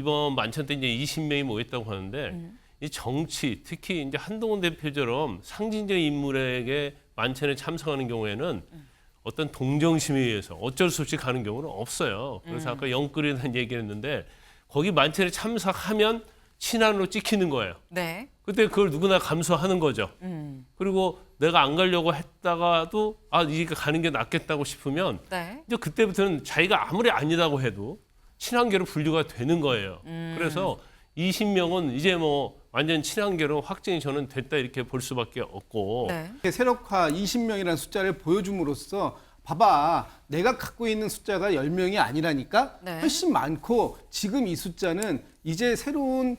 이번 만찬 때 이제 20명이 모였다고 하는데 이 정치, 특히 이제 한동훈 대표처럼 상징적 인물에게 만찬에 참석하는 경우에는 어떤 동정심에 의해서 어쩔 수 없이 가는 경우는 없어요. 그래서 아까 영끌이라는 얘기를 했는데 거기 만찬에 참석하면 친한으로 찍히는 거예요. 네. 그때 그걸 누구나 감수하는 거죠. 그리고 내가 안 가려고 했다가도 이게 가는 게 낫겠다고 싶으면 네. 이제 그때부터는 자기가 아무리 아니라고 해도 친한계로 분류가 되는 거예요. 그래서 20명은 이제 뭐 완전 친한계로 확정이 저는 됐다 이렇게 볼 수밖에 없고. 네. 세력화 20명이라는 숫자를 보여줌으로써 봐봐, 내가 갖고 있는 숫자가 10명이 아니라니까 네. 훨씬 많고 지금 이 숫자는 이제 새로운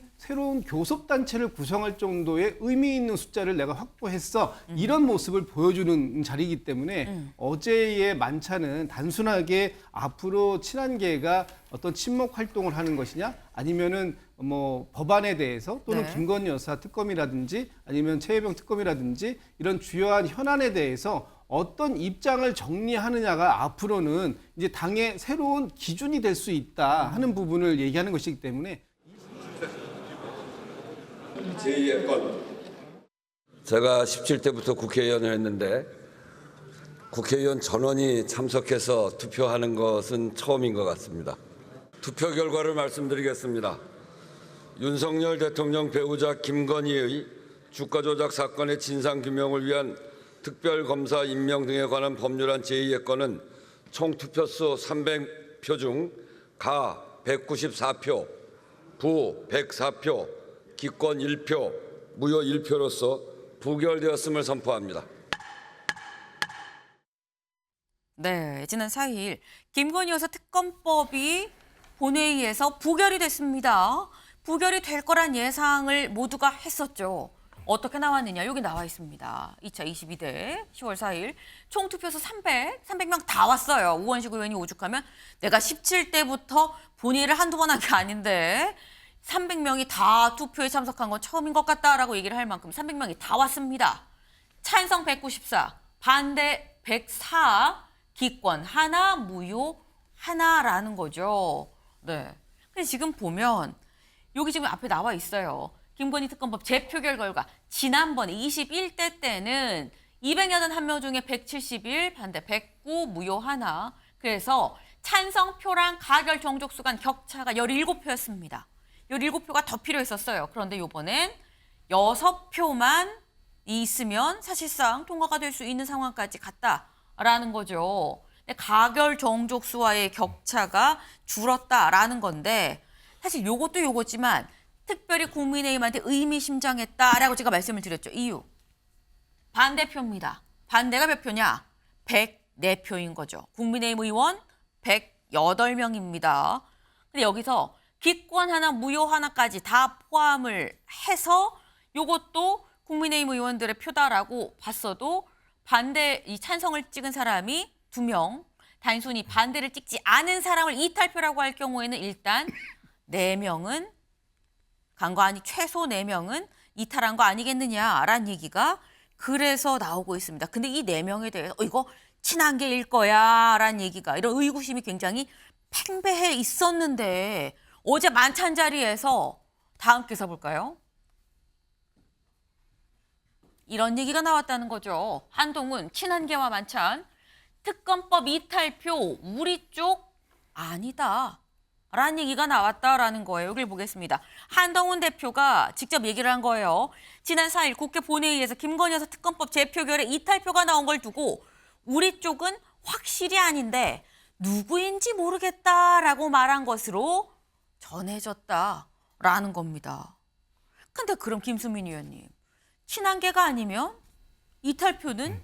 교섭단체를 구성할 정도의 의미 있는 숫자를 내가 확보했어. 이런 모습을 보여주는 자리이기 때문에 어제의 만찬은 단순하게 앞으로 친한계가 어떤 친목 활동을 하는 것이냐 아니면은 뭐 법안에 대해서 또는 네. 김건희 여사 특검이라든지 아니면 최혜병 특검이라든지 이런 주요한 현안에 대해서 어떤 입장을 정리하느냐가 앞으로는 이제 당의 새로운 기준이 될 수 있다 하는 부분을 얘기하는 것이기 때문에 제2의 건 제가 17대부터 국회의원을 했는데 국회의원 전원이 참석해서 투표하는 것은 처음인 것 같습니다. 투표 결과를 말씀드리겠습니다. 윤석열 대통령 배우자 김건희의 주가 조작 사건의 진상규명을 위한 특별검사 임명 등에 관한 법률안 제2의 건은 총 투표수 300표 중 가 194표, 부 104표, 기권 1표, 무효 1표로서 부결되었음을 선포합니다. 네, 지난 4일 김건희 여사 특검법이 본회의에서 부결이 됐습니다. 부결이 될 거란 예상을 모두가 했었죠. 어떻게 나왔느냐, 여기 나와 있습니다. 2차 22대 10월 4일 총 투표수 300명 다 왔어요. 우원식 의원이 오죽하면 내가 17대부터 본회의를 한두 번 한 게 아닌데 300명이 다 투표에 참석한 건 처음인 것 같다라고 얘기를 할 만큼 300명이 다 왔습니다. 찬성 194, 반대 104, 기권 하나, 무효 하나라는 거죠. 네. 근데 지금 보면 여기 지금 앞에 나와 있어요. 김건희 특검법 재표결 결과 지난번에 21대 때는 281명 중에 171, 반대 109, 무효 하나. 그래서 찬성표랑 가결 정족수 간 격차가 17표였습니다. 17표가 더 필요했었어요. 그런데 이번엔 6표만 있으면 사실상 통과가 될 수 있는 상황까지 갔다라는 거죠. 가결 정족수와의 격차가 줄었다라는 건데 사실 요것도 요거지만 특별히 국민의힘한테 의미심장했다라고 제가 말씀을 드렸죠. 이유. 반대표입니다. 반대가 몇 표냐? 104표인 거죠. 국민의힘 의원 108명입니다. 근데 여기서 기권 하나, 무효 하나까지 다 포함을 해서 요것도 국민의힘 의원들의 표다라고 봤어도 반대, 이 찬성을 찍은 사람이 2명, 단순히 반대를 찍지 않은 사람을 이탈표라고 할 경우에는 일단 4명은 간 거 아니 최소 4명은 이탈한 거 아니겠느냐라는 얘기가 그래서 나오고 있습니다. 근데 이 4명에 대해서 이거 친한계일 거야 라는 얘기가 이런 의구심이 굉장히 팽배해 있었는데 어제 만찬 자리에서 다음 기사 볼까요? 이런 얘기가 나왔다는 거죠. 한동훈 친한계와 만찬 특검법 이탈표 우리 쪽 아니다. 라는 얘기가 나왔다라는 거예요. 여기를 보겠습니다. 한동훈 대표가 직접 얘기를 한 거예요. 지난 4일 국회 본회의에서 김건희 여사 특검법 재표결에 이탈표가 나온 걸 두고 우리 쪽은 확실히 아닌데 누구인지 모르겠다라고 말한 것으로 전해졌다라는 겁니다. 근데 그럼 김수민 의원님, 친한계가 아니면 이탈표는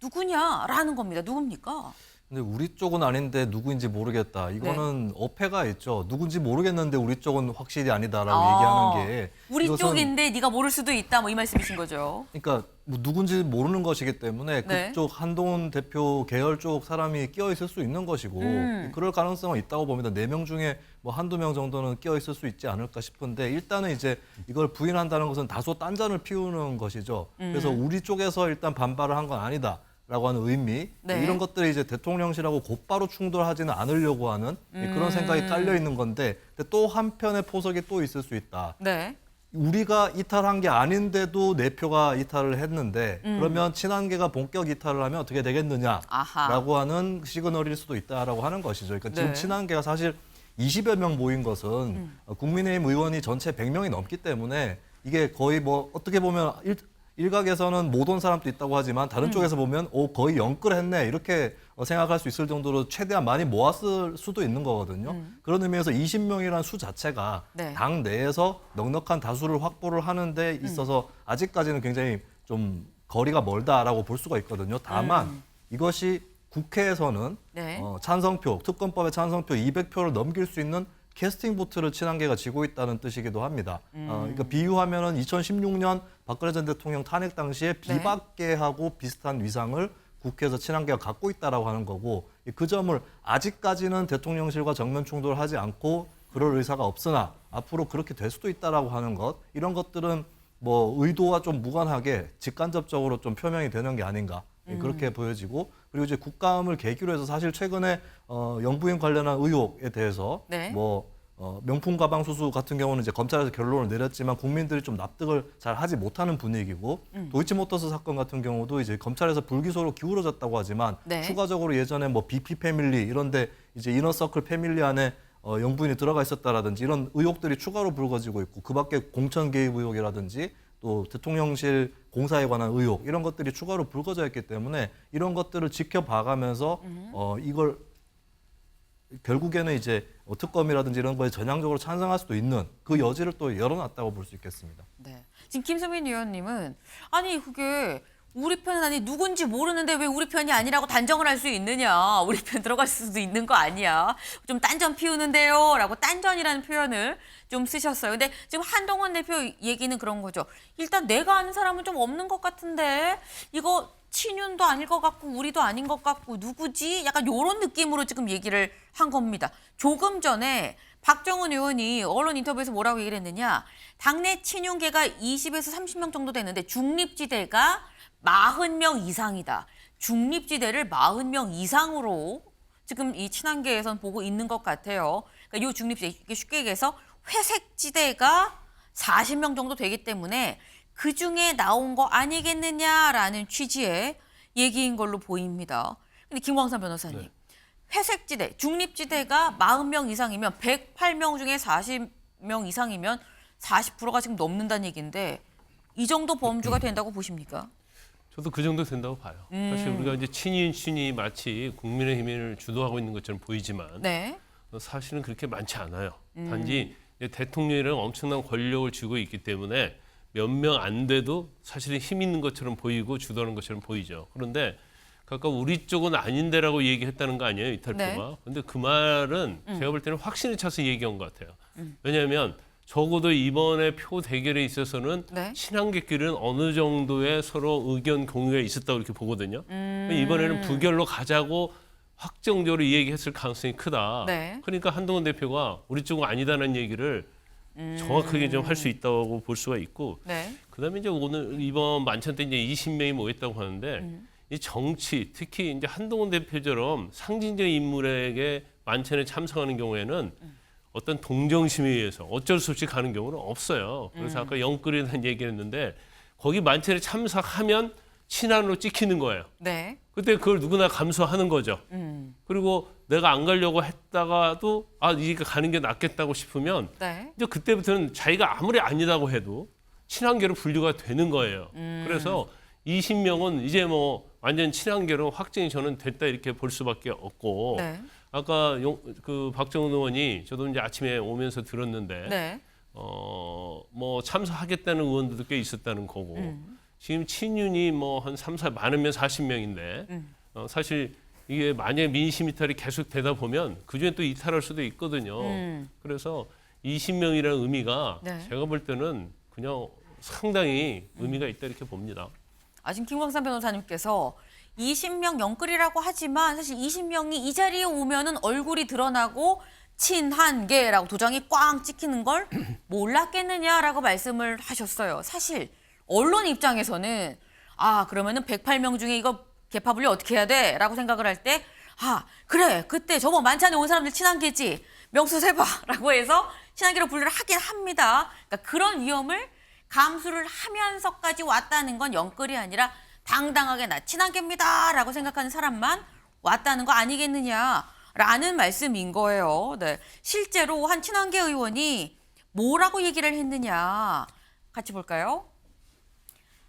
누구냐라는 겁니다. 누굽니까? 근데 우리 쪽은 아닌데 누구인지 모르겠다. 이거는 어폐가 있죠. 누군지 모르겠는데 우리 쪽은 확실히 아니다라고 얘기하는 게 우리 이것은 쪽인데 네가 모를 수도 있다 뭐 이 말씀이신 거죠. 그러니까 뭐 누군지 모르는 것이기 때문에 네. 그쪽 한동훈 대표 계열 쪽 사람이 끼어 있을 수 있는 것이고 그럴 가능성은 있다고 봅니다. 4명 중에 뭐 한두 명 정도는 끼어 있을 수 있지 않을까 싶은데 일단은 이제 이걸 부인한다는 것은 다소 딴전을 피우는 것이죠. 그래서 우리 쪽에서 일단 반발을 한 건 아니다. 라고 하는 의미 네. 이런 것들이 이제 대통령실하고 곧바로 충돌하지는 않으려고 하는 그런 생각이 깔려 있는 건데 근데 또 한편의 포석이 또 있을 수 있다. 네. 우리가 이탈한 게 아닌데도 내 표가 이탈을 했는데 그러면 친한계가 본격 이탈을 하면 어떻게 되겠느냐라고 아하. 하는 시그널일 수도 있다라고 하는 것이죠. 그러니까 네. 지금 친한계가 사실 20여 명 모인 것은 국민의힘 의원이 전체 100명이 넘기 때문에 이게 거의 뭐 어떻게 보면 일각에서는 못 온 사람도 있다고 하지만 다른 쪽에서 보면 거의 영끌했네 이렇게 생각할 수 있을 정도로 최대한 많이 모았을 수도 있는 거거든요. 그런 의미에서 20명이라는 수 자체가 네. 당 내에서 넉넉한 다수를 확보를 하는 데 있어서 아직까지는 굉장히 좀 거리가 멀다라고 볼 수가 있거든요. 다만 이것이 국회에서는 네. 찬성표, 특검법의 찬성표 200표를 넘길 수 있는 캐스팅 보트를 친한계가 쥐고 있다는 뜻이기도 합니다. 그러니까 비유하면은 2016년 박근혜 전 대통령 탄핵 당시에 비박계하고 비슷한 위상을 국회에서 친한계가 갖고 있다라고 하는 거고 그 점을 아직까지는 대통령실과 정면 충돌을 하지 않고 그럴 의사가 없으나 앞으로 그렇게 될 수도 있다라고 하는 것 이런 것들은 뭐 의도와 좀 무관하게 직간접적으로 좀 표명이 되는 게 아닌가 그렇게 보여지고 그리고 이제 국감을 계기로 해서 사실 최근에 영부인 관련한 의혹에 대해서 네. 뭐 명품 가방 수수 같은 경우는 이제 검찰에서 결론을 내렸지만 국민들이 좀 납득을 잘 하지 못하는 분위기고 도이치모터스 사건 같은 경우도 이제 검찰에서 불기소로 기울어졌다고 하지만 네. 추가적으로 예전에 뭐 BP 패밀리 이런데 이제 이너서클 패밀리 안에 영부인이 들어가 있었다라든지 이런 의혹들이 추가로 불거지고 있고 그밖에 공천 개입 의혹이라든지 또 대통령실 공사에 관한 의혹 이런 것들이 추가로 불거져 있기 때문에 이런 것들을 지켜봐가면서 이걸 결국에는 이제 특검이라든지 이런 거에 전향적으로 찬성할 수도 있는 그 여지를 또 열어놨다고 볼 수 있겠습니다. 네. 지금 김수민 의원님은 아니 그게 우리 편은 아니 누군지 모르는데 왜 우리 편이 아니라고 단정을 할 수 있느냐. 우리 편 들어갈 수도 있는 거 아니야. 좀 딴전 피우는데요. 라고 딴전이라는 표현을 좀 쓰셨어요. 근데 지금 한동훈 대표 얘기는 그런 거죠. 일단 내가 아는 사람은 좀 없는 것 같은데 이거 친윤도 아닐 것 같고 우리도 아닌 것 같고 누구지? 약간 이런 느낌으로 지금 얘기를 한 겁니다. 조금 전에 박정훈 의원이 언론 인터뷰에서 뭐라고 얘기를 했느냐. 당내 친윤계가 20에서 30명 정도 되는데 중립지대가 40명 이상이다. 중립지대를 40명 이상으로 지금 이 친한계에선 보고 있는 것 같아요. 그러니까 이 중립지대, 이게 쉽게 얘기해서 회색지대가 40명 정도 되기 때문에 그중에 나온 거 아니겠느냐라는 취지의 얘기인 걸로 보입니다. 근데 김광삼 변호사님, 회색지대, 중립지대가 40명 이상이면 108명 중에 40명 이상이면 40%가 지금 넘는다는 얘기인데 이 정도 범주가 된다고 보십니까? 저도 그 정도 된다고 봐요. 사실 우리가 이제 친이 마치 국민의힘을 주도하고 있는 것처럼 보이지만 네. 사실은 그렇게 많지 않아요. 단지 이제 대통령이랑 엄청난 권력을 쥐고 있기 때문에 몇 명 안 돼도 사실은 힘 있는 것처럼 보이고 주도하는 것처럼 보이죠. 그런데 각각 우리 쪽은 아닌데라고 얘기했다는 거 아니에요, 이탈표가. 네. 근데 그 말은 제가 볼 때는 확신에 차서 얘기한 것 같아요. 왜냐하면 적어도 이번에 표 대결에 있어서는 네. 친한계끼리는 어느 정도의 서로 의견 공유가 있었다고 이렇게 보거든요. 이번에는 부결로 가자고 확정적으로 이 얘기했을 가능성이 크다. 네. 그러니까 한동훈 대표가 우리 쪽은 아니다는 얘기를 정확하게 좀 할 수 있다고 볼 수가 있고, 네. 그다음에 이제 오늘 이번 만찬 때 이제 20명이 모였다고 하는데 이 정치, 특히 이제 한동훈 대표처럼 상징적인 인물에게 만찬에 참석하는 경우에는 어떤 동정심에 의해서 어쩔 수 없이 가는 경우는 없어요. 그래서 아까 영끌이라는 얘기를 했는데 거기 만찬에 참석하면 친한으로 찍히는 거예요. 네. 그때 그걸 누구나 감수하는 거죠. 그리고 내가 안 가려고 했다가도 이게 가는 게 낫겠다고 싶으면 네. 이제 그때부터는 자기가 아무리 아니라고 해도 친한계로 분류가 되는 거예요. 그래서 20명은 이제 뭐 완전 친한계로 확정이 저는 됐다 이렇게 볼 수밖에 없고 네. 아까 그 박정훈 의원이 저도 이제 아침에 오면서 들었는데 네. 뭐 참석하겠다는 의원들도 꽤 있었다는 거고 지금 친윤이 뭐 한 3, 많으면 40명인데 사실 이게 만약에 민심 이탈이 계속 되다 보면 그중에 또 이탈할 수도 있거든요. 그래서 20명이라는 의미가 네. 제가 볼 때는 그냥 상당히 의미가 있다 이렇게 봅니다. 지금 김광삼 변호사님께서 20명 영끌이라고 하지만 사실 20명이 이 자리에 오면은 얼굴이 드러나고 친한계라고 도장이 꽝 찍히는 걸 몰랐겠느냐라고 말씀을 하셨어요. 사실 언론 입장에서는 그러면은 108명 중에 이거 개파 분류 어떻게 해야 돼? 라고 생각을 할 때 아, 그래. 그때 저번 만찬에 온 사람들 친한계지. 명수 세봐. 라고 해서 친한계로 분류를 하긴 합니다. 그러니까 그런 위험을 감수를 하면서까지 왔다는 건 영끌이 아니라 당당하게 나 친한계입니다. 라고 생각하는 사람만 왔다는 거 아니겠느냐라는 말씀인 거예요. 네. 실제로 한 친한계 의원이 뭐라고 얘기를 했느냐. 같이 볼까요?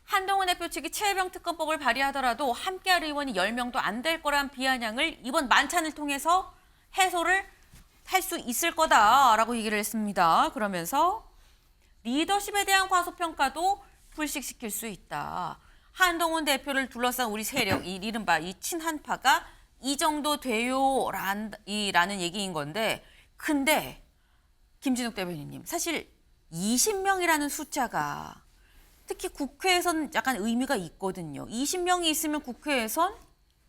한동훈 대표 측이 최혜병 특검법을 발의하더라도 함께할 의원이 10명도 안 될 거란 비아냥을 이번 만찬을 통해서 해소를 할 수 있을 거다라고 얘기를 했습니다. 그러면서 리더십에 대한 과소평가도 불식시킬 수 있다. 한동훈 대표를 둘러싼 우리 세력, 이른바 이 친한파가 이 정도 돼요라는 얘기인 건데, 근데 김진욱 대변인님, 사실 20명이라는 숫자가 특히 국회에선 약간 의미가 있거든요. 20명이 있으면 국회에선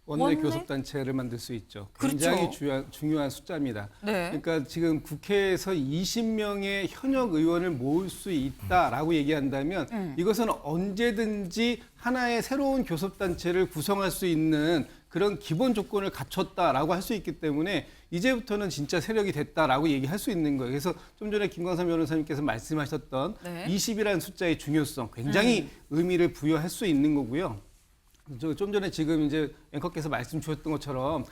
원내 교섭단체를 만들 수 있죠. 굉장히 중요한 숫자입니다. 네. 그러니까 지금 국회에서 20명의 현역 의원을 모을 수 있다라고 얘기한다면 이것은 언제든지 하나의 새로운 교섭단체를 구성할 수 있는 그런 기본 조건을 갖췄다라고 할 수 있기 때문에 이제부터는 진짜 세력이 됐다라고 얘기할 수 있는 거예요. 그래서 좀 전에 김광삼 변호사님께서 말씀하셨던 네. 20이라는 숫자의 중요성 굉장히 의미를 부여할 수 있는 거고요. 좀 전에 지금 이제 앵커께서 말씀 주셨던 것처럼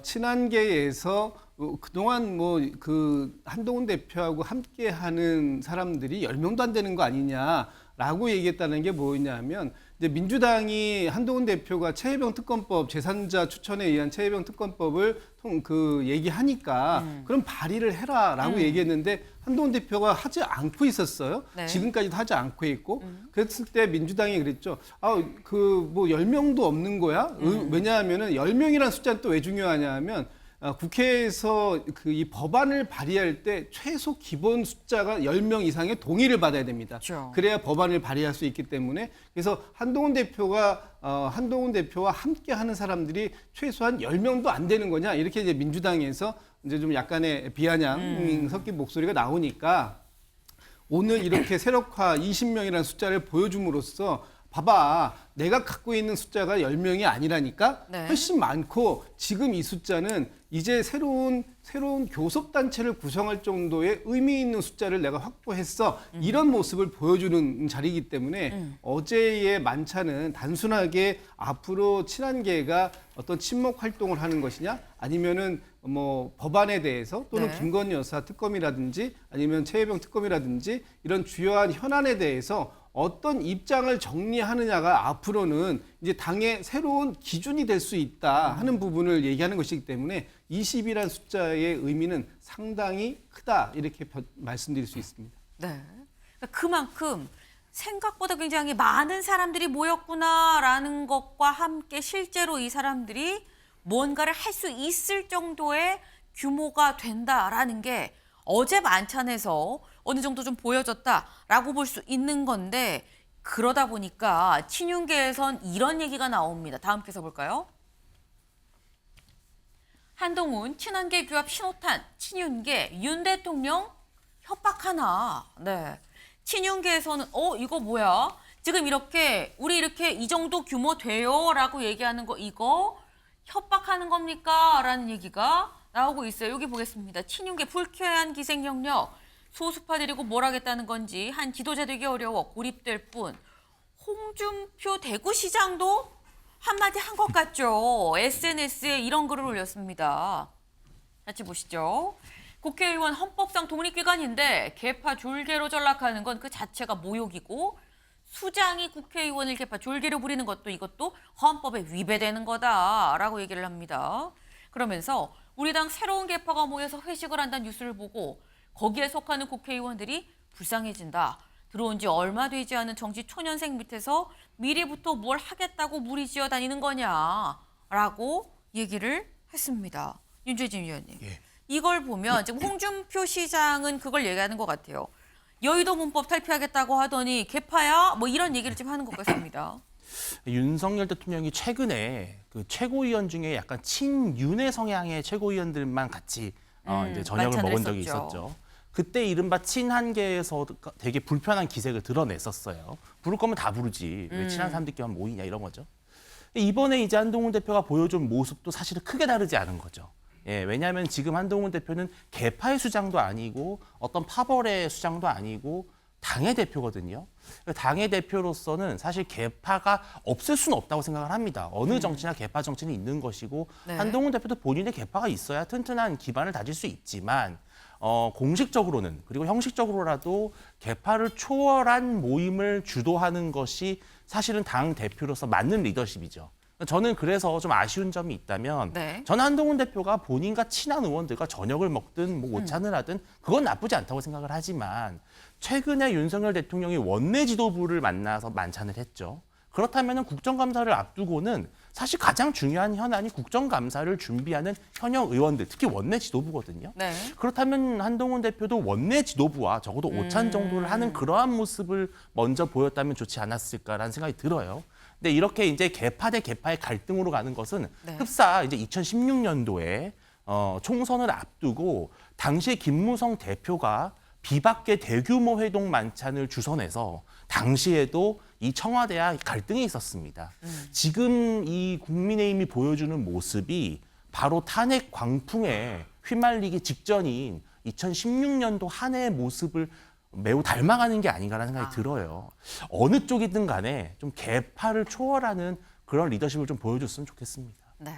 친한계에서 그동안 뭐 그 한동훈 대표하고 함께하는 사람들이 10명도 안 되는 거 아니냐라고 얘기했다는 게 뭐냐면 이제 민주당이 한동훈 대표가 최혜병 특검법 제3자 추천에 의한 최혜병 특검법을 얘기하니까 그럼 발의를 해라라고 얘기했는데 한동훈 대표가 하지 않고 있었어요. 네. 지금까지도 하지 않고 있고 그랬을 때 민주당이 그랬죠. 뭐 10명도 없는 거야? 왜냐하면은 10명이라는 숫자는 또 왜 중요하냐면 국회에서 이 법안을 발의할 때 최소 기본 숫자가 10명 이상의 동의를 받아야 됩니다. 그렇죠. 그래야 법안을 발의할 수 있기 때문에 그래서 한동훈 대표와 함께 하는 사람들이 최소한 10명도 안 되는 거냐 이렇게 이제 민주당에서 이제 좀 약간의 비아냥 섞인 목소리가 나오니까 오늘 이렇게 세력화 20명이라는 숫자를 보여줌으로써 봐봐, 내가 갖고 있는 숫자가 10명이 아니라니까 네. 훨씬 많고 지금 이 숫자는 이제 새로운 교섭단체를 구성할 정도의 의미 있는 숫자를 내가 확보했어. 이런 모습을 보여주는 자리이기 때문에 어제의 만찬은 단순하게 앞으로 친한계가 어떤 친목 활동을 하는 것이냐 아니면은 뭐 법안에 대해서 또는 네. 김건희 여사 특검이라든지 아니면 최혜병 특검이라든지 이런 주요한 현안에 대해서 어떤 입장을 정리하느냐가 앞으로는 이제 당의 새로운 기준이 될 수 있다 하는 부분을 얘기하는 것이기 때문에 20이라는 숫자의 의미는 상당히 크다 이렇게 말씀드릴 수 있습니다. 네. 그러니까 그만큼 생각보다 굉장히 많은 사람들이 모였구나라는 것과 함께 실제로 이 사람들이 뭔가를 할 수 있을 정도의 규모가 된다라는 게 어제 만찬에서 어느 정도 좀 보여졌다라고 볼 수 있는 건데 그러다 보니까 친윤계에선 이런 얘기가 나옵니다. 다음 께서 볼까요? 한동훈 친한계 규합 신호탄 친윤계 윤 대통령 협박하나. 네. 친윤계에서는 이거 뭐야? 지금 우리 이렇게 이 정도 규모 돼요라고 얘기하는 거 이거 협박하는 겁니까? 라는 얘기가 나오고 있어요. 여기 보겠습니다. 친윤계 불쾌한 기생영역 소수파들이고 뭘 하겠다는 건지 한 지도자 되기 어려워 고립될 뿐. 홍준표 대구시장도 한마디 한 것 같죠. SNS에 이런 글을 올렸습니다. 같이 보시죠. 국회의원 헌법상 독립기관인데 개파 졸개로 전락하는 건 그 자체가 모욕이고 수장이 국회의원을 개파 졸개로 부리는 것도 이것도 헌법에 위배되는 거다라고 얘기를 합니다. 그러면서 우리 당 새로운 개파가 모여서 회식을 한다는 뉴스를 보고 거기에 속하는 국회의원들이 불쌍해진다. 들어온 지 얼마 되지 않은 정치 초년생 밑에서 미리부터 뭘 하겠다고 무리지어 다니는 거냐라고 얘기를 했습니다. 윤재진 위원님. 예. 이걸 보면 지금 홍준표 시장은 그걸 얘기하는 것 같아요. 여의도 문법 탈피하겠다고 하더니 개파야? 뭐 이런 얘기를 지금 하는 것 같습니다. 윤석열 대통령이 최근에 그 최고위원 중에 약간 친윤의 성향의 최고위원들만 같이 이제 저녁을 만찬을 먹은 적이 했었죠. 있었죠. 그때 이른바 친한계에서 되게 불편한 기색을 드러냈었어요. 부를 거면 다 부르지. 왜 친한 사람들끼리만 모이냐 이런 거죠. 근데 이번에 이제 한동훈 대표가 보여준 모습도 사실은 크게 다르지 않은 거죠. 예, 왜냐하면 지금 한동훈 대표는 개파의 수장도 아니고 어떤 파벌의 수장도 아니고 당의 대표거든요. 당의 대표로서는 사실 개파가 없을 수는 없다고 생각을 합니다. 어느 정치나 개파 정치는 있는 것이고 네. 한동훈 대표도 본인의 개파가 있어야 튼튼한 기반을 다질 수 있지만 공식적으로는 그리고 형식적으로라도 개파를 초월한 모임을 주도하는 것이 사실은 당 대표로서 맞는 리더십이죠. 저는 그래서 좀 아쉬운 점이 있다면 네. 저는 한동훈 대표가 본인과 친한 의원들과 저녁을 먹든 뭐 오찬을 하든 그건 나쁘지 않다고 생각을 하지만 최근에 윤석열 대통령이 원내 지도부를 만나서 만찬을 했죠. 그렇다면 국정감사를 앞두고는 사실 가장 중요한 현안이 국정감사를 준비하는 현역 의원들, 특히 원내 지도부거든요. 네. 그렇다면 한동훈 대표도 원내 지도부와 적어도 오찬 정도를 하는 그러한 모습을 먼저 보였다면 좋지 않았을까라는 생각이 들어요. 근데 이렇게 이제 개파 대 개파의 갈등으로 가는 것은 네. 흡사 이제 2016년도에 총선을 앞두고 당시에 김무성 대표가 비박계 대규모 회동 만찬을 주선해서 당시에도 이 청와대와 갈등이 있었습니다. 지금 이 국민의힘이 보여주는 모습이 바로 탄핵 광풍에 휘말리기 직전인 2016년도 한 해의 모습을 매우 닮아가는 게 아닌가라는 생각이 들어요. 어느 쪽이든 간에 좀 개파를 초월하는 그런 리더십을 좀 보여줬으면 좋겠습니다. 네.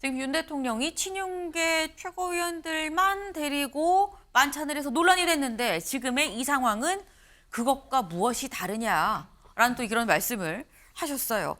지금 윤 대통령이 친윤계 최고위원들만 데리고 만찬을 해서 논란이 됐는데 지금의 이 상황은 그것과 무엇이 다르냐라는 또 이런 말씀을 하셨어요.